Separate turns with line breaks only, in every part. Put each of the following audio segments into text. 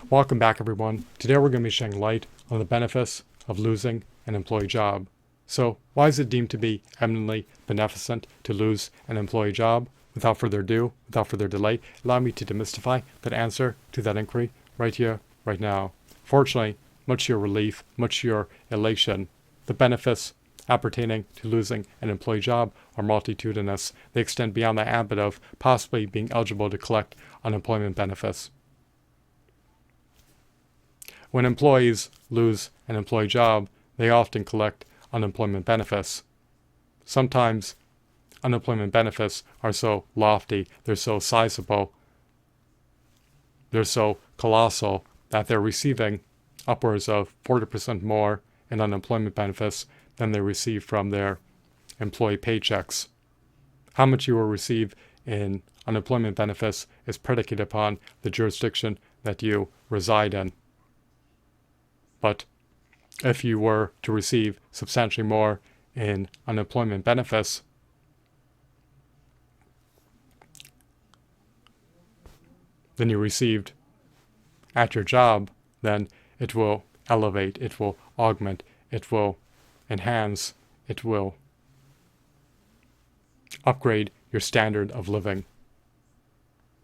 Welcome back, everyone. Today we're going to be shedding light on the benefits of losing an employee job. So, why is it deemed to be eminently beneficent to lose an employee job? Without further ado, without further delay, allow me to demystify that answer to that inquiry right here, right now. Fortunately, much to your relief, much to your elation, the benefits appertaining to losing an employee job are multitudinous. They extend beyond the ambit of possibly being eligible to collect unemployment benefits. When employees lose an employee job, they often collect unemployment benefits. Sometimes unemployment benefits are so lofty, they're so sizable, they're so colossal that they're receiving upwards of 40% more in unemployment benefits than they receive from their employee paychecks. How much you will receive in unemployment benefits is predicated upon the jurisdiction that you reside in. But if you were to receive substantially more in unemployment benefits, than you received at your job, then it will elevate, it will augment, it will enhance, it will upgrade your standard of living.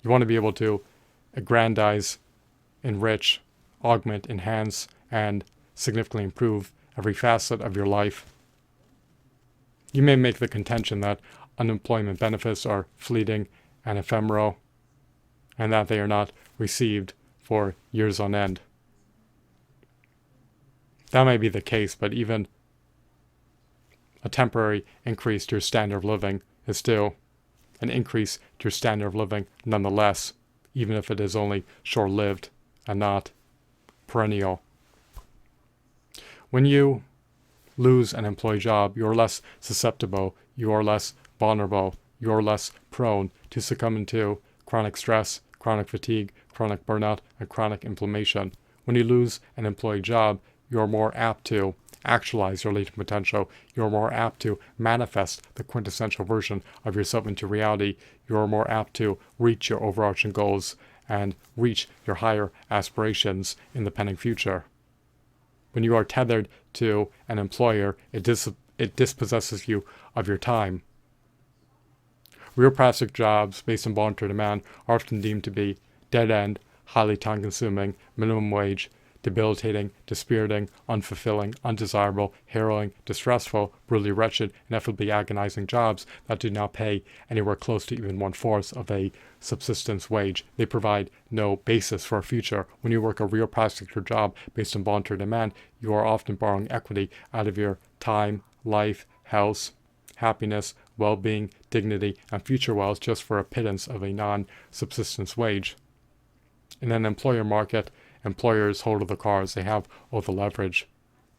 You want to be able to aggrandize, enrich, augment, enhance, and significantly improve every facet of your life. You may make the contention that unemployment benefits are fleeting and ephemeral, and that they are not received for years on end. That may be the case, but even a temporary increase to your standard of living is still an increase to your standard of living nonetheless, even if it is only short-lived and not perennial. When you lose an employee job, you're less susceptible, you are less vulnerable, you're less prone to succumb into chronic stress, chronic fatigue, chronic burnout, and chronic inflammation. When you lose an employee job, you're more apt to actualize your latent potential. You're more apt to manifest the quintessential version of yourself into reality. You're more apt to reach your overarching goals and reach your higher aspirations in the pending future. When you are tethered to an employer, it dispossesses you of your time. Real plastic jobs based on voluntary demand are often deemed to be dead-end, highly time-consuming, minimum wage, debilitating, dispiriting, unfulfilling, undesirable, harrowing, distressful, brutally wretched, ineffably agonizing jobs that do not pay anywhere close to even 1/4 of a subsistence wage. They provide no basis for a future. When you work a real plastic job based on voluntary demand, you are often borrowing equity out of your time, life, health, happiness, well-being, dignity, and future wealth just for a pittance of a non-subsistence wage. In an employer market, employers hold all the cards, they have all the leverage.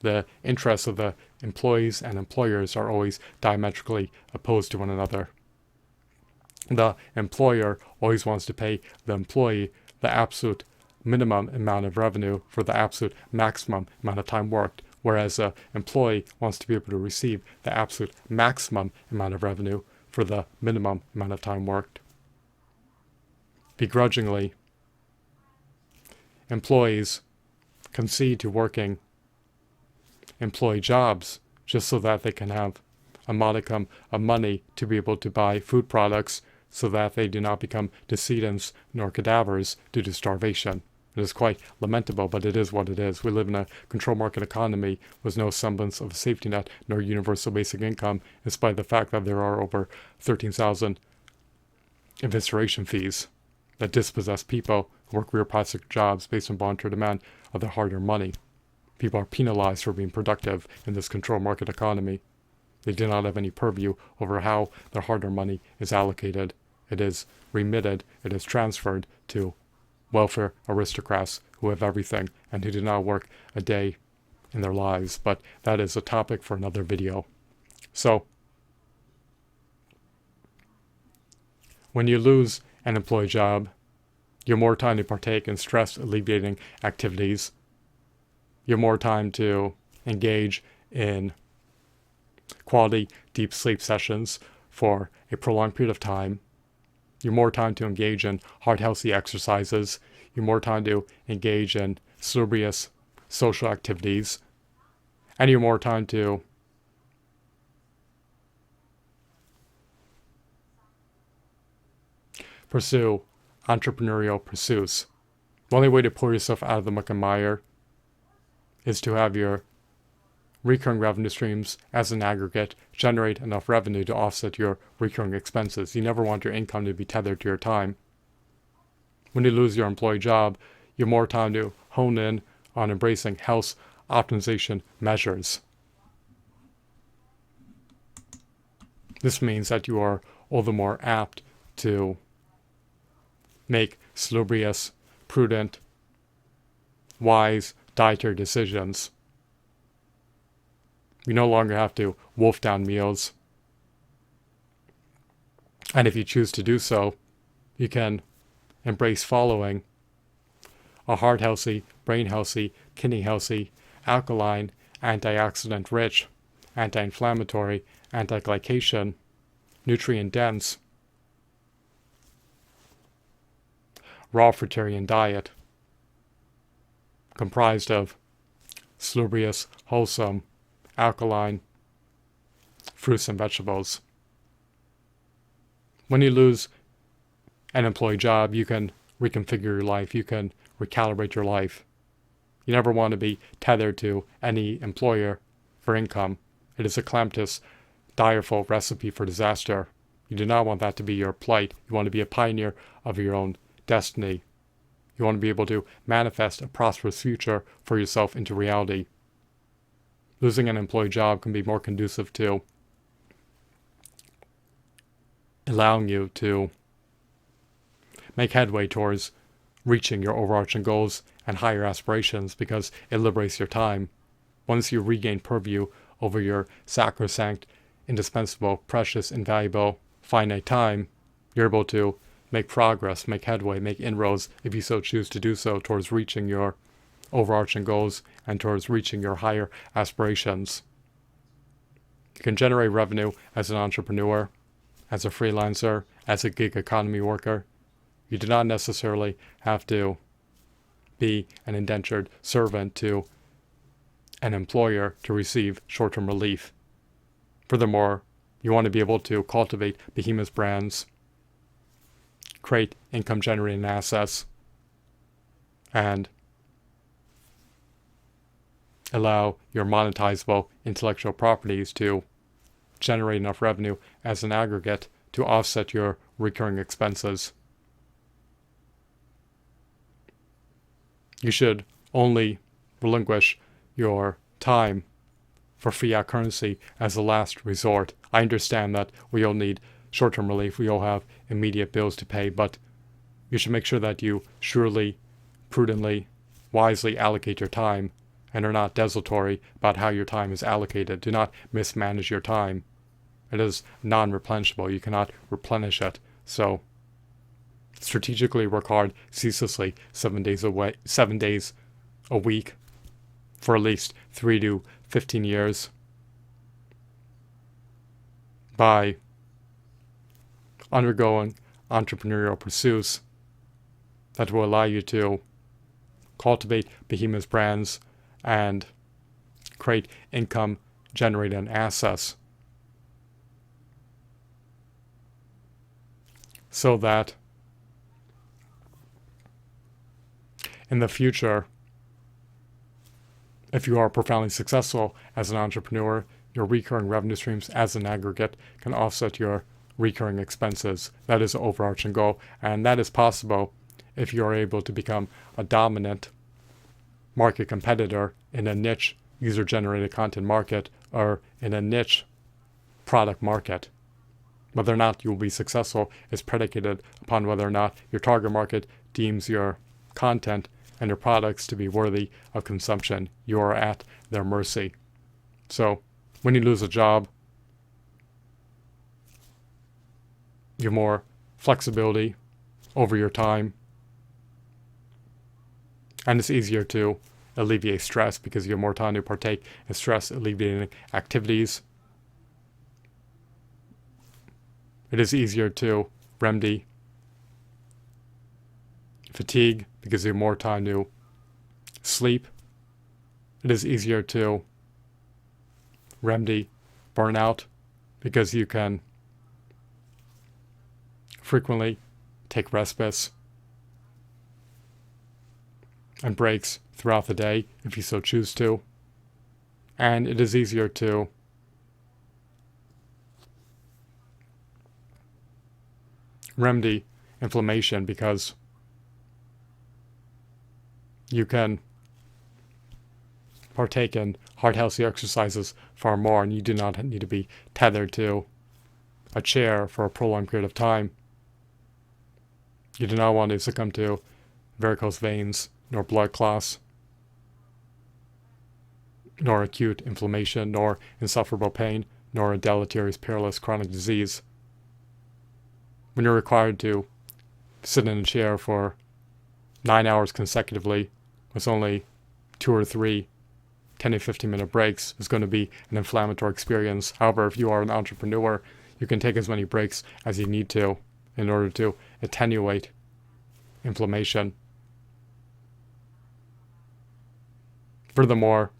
The interests of the employees and employers are always diametrically opposed to one another. The employer always wants to pay the employee the absolute minimum amount of revenue for the absolute maximum amount of time worked, whereas the employee wants to be able to receive the absolute maximum amount of revenue for the minimum amount of time worked. Begrudgingly, employees concede to working employee jobs just so that they can have a modicum of money to be able to buy food products so that they do not become decedents nor cadavers due to starvation. It is quite lamentable, but it is what it is. We live in a control market economy with no semblance of a safety net nor universal basic income, in spite of the fact that there are over 13,000 evisceration fees that dispossess people who work real plastic jobs based on voluntary demand of their hard-earned money. People are penalized for being productive in this control market economy. They do not have any purview over how their hard-earned money is allocated. It is remitted, it is transferred to welfare aristocrats who have everything and who do not work a day in their lives. But that is a topic for another video. So, when you lose an employee job, you have more time to partake in stress alleviating activities. You have more time to engage in quality deep sleep sessions for a prolonged period of time. You have more time to engage in heart healthy exercises. you have more time to engage in salubrious social activities, and you have more time to pursue entrepreneurial pursuits. The only way to pull yourself out of the muck and mire is to have your recurring revenue streams as an aggregate generate enough revenue to offset your recurring expenses. You never want your income to be tethered to your time. When you lose your employee job, you have more time to hone in on embracing health optimization measures. This means that you are all the more apt to make salubrious, prudent, wise dietary decisions. You no longer have to wolf down meals. And if you choose to do so, you can embrace following a heart healthy, brain healthy, kidney healthy, alkaline, antioxidant rich, anti-inflammatory, anti-glycation, nutrient dense, raw fruitarian diet comprised of salubrious, wholesome, alkaline fruits and vegetables. When you lose an employee job, you can reconfigure your life, you can recalibrate your life. You never want to be tethered to any employer for income. It is a calamitous, direful recipe for disaster. You do not want that to be your plight. You want to be a pioneer of your own destiny. You want to be able to manifest a prosperous future for yourself into reality. Losing an employee job can be more conducive to allowing you to make headway towards reaching your overarching goals and higher aspirations, because it liberates your time. Once you regain purview over your sacrosanct, indispensable, precious, invaluable, finite time, you're able to make progress, make headway, make inroads, if you so choose to do so, towards reaching your overarching goals and towards reaching your higher aspirations. You can generate revenue as an entrepreneur, as a freelancer, as a gig economy worker. You do not necessarily have to be an indentured servant to an employer to receive short-term relief. Furthermore, you want to be able to cultivate behemoth brands, create income-generating assets, and allow your monetizable intellectual properties to generate enough revenue as an aggregate to offset your recurring expenses. You should only relinquish your time for fiat currency as a last resort. I understand that we all need short-term relief, we all have immediate bills to pay, but you should make sure that you surely, prudently, wisely allocate your time and are not desultory about how your time is allocated. Do not mismanage your time. It is non-replenishable. You cannot replenish it. So strategically work hard ceaselessly 7 days a week for at least 3 to 15 years by undergoing entrepreneurial pursuits that will allow you to cultivate behemoth brands and create income generating assets, so that in the future, if you are profoundly successful as an entrepreneur, your recurring revenue streams as an aggregate can offset your recurring expenses. That is the overarching goal, and that is possible if you are able to become a dominant market competitor in a niche user-generated content market or in a niche product market. Whether or not you will be successful is predicated upon whether or not your target market deems your content and your products to be worthy of consumption. You are at their mercy. So when you lose a job, you have more flexibility over your time, and it's easier to alleviate stress because you have more time to partake in stress alleviating activities. It is easier to remedy fatigue because you have more time to sleep. It is easier to remedy burnout because you can frequently take respites and breaks throughout the day if you so choose to. And it is easier to remedy inflammation because you can partake in heart healthy exercises far more, and you do not need to be tethered to a chair for a prolonged period of time. You do not want to succumb to varicose veins, nor blood clots, nor acute inflammation, nor insufferable pain, nor a deleterious, perilous chronic disease. When you're required to sit in a chair for 9 hours consecutively with only 2 or 3 10 to 15 minute breaks, is going to be an inflammatory experience. However, if you are an entrepreneur, you can take as many breaks as you need to in order to attenuate inflammation. Furthermore,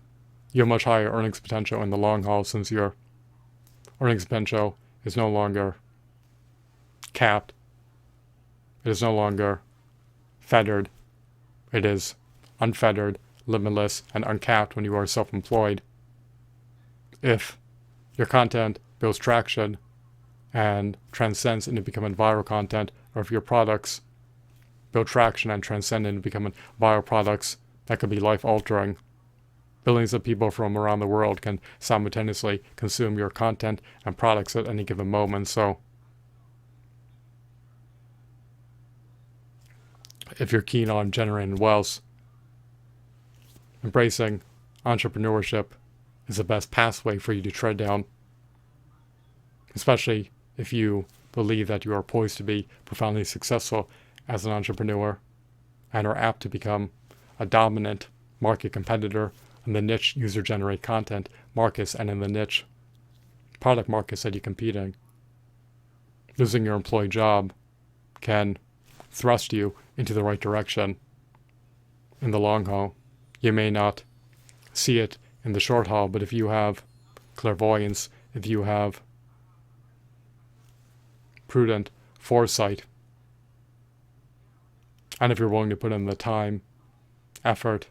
you have much higher earnings potential in the long haul since your earnings potential is no longer capped. It is no longer fettered. It is unfettered, limitless, and uncapped when you are self-employed. If your content builds traction and transcends into becoming viral content, or if your products build traction and transcend into becoming viral products that could be life-altering, billions of people from around the world can simultaneously consume your content and products at any given moment. So if you're keen on generating wealth, embracing entrepreneurship is the best pathway for you to tread down, especially if you believe that you are poised to be profoundly successful as an entrepreneur and are apt to become a dominant market competitor in the niche user-generated content markets and in the niche product markets that you compete in. Losing your employee job can thrust you into the right direction in the long haul. You may not see it in the short haul, but if you have clairvoyance, if you have prudent foresight, and if you're willing to put in the time, effort,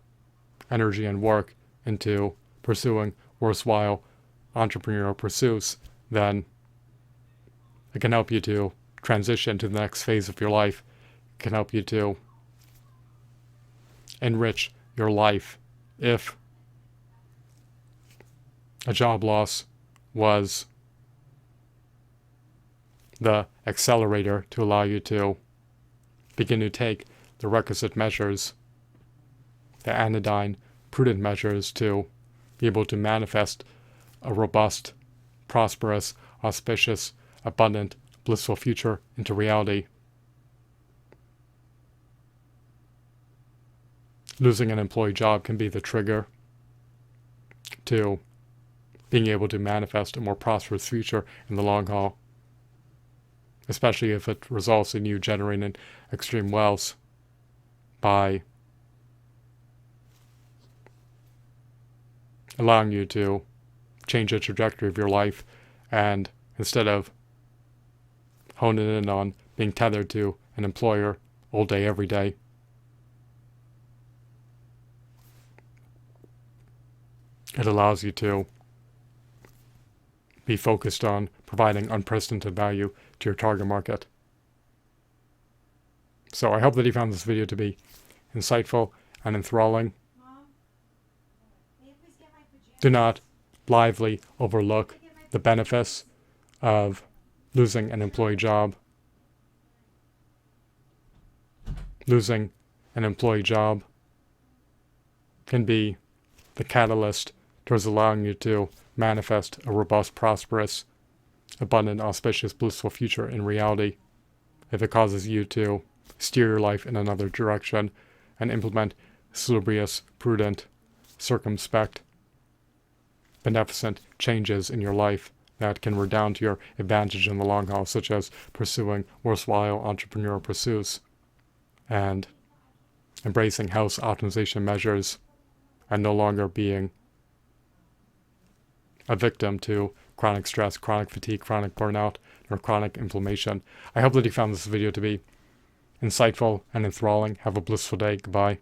energy, and work into pursuing worthwhile entrepreneurial pursuits, then it can help you to transition to the next phase of your life. It can help you to enrich your life. If a job loss was the accelerator to allow you to begin to take the requisite measures, the anodyne, prudent measures to be able to manifest a robust, prosperous, auspicious, abundant, blissful future into reality. Losing an employee job can be the trigger to being able to manifest a more prosperous future in the long haul, especially if it results in you generating extreme wealth by allowing you to change the trajectory of your life, and instead of honing in on being tethered to an employer all day, every day, it allows you to be focused on providing unprecedented value to your target market. So I hope that you found this video to be insightful and enthralling. Do not blithely overlook the benefits of losing an employee job. Losing an employee job can be the catalyst towards allowing you to manifest a robust, prosperous, abundant, auspicious, blissful future in reality, if it causes you to steer your life in another direction and implement salubrious, prudent, circumspect, beneficent changes in your life that can redound to your advantage in the long haul, such as pursuing worthwhile entrepreneurial pursuits and embracing health optimization measures and no longer being a victim to chronic stress, chronic fatigue, chronic burnout, or chronic inflammation. I hope that you found this video to be insightful and enthralling. Have a blissful day. Goodbye.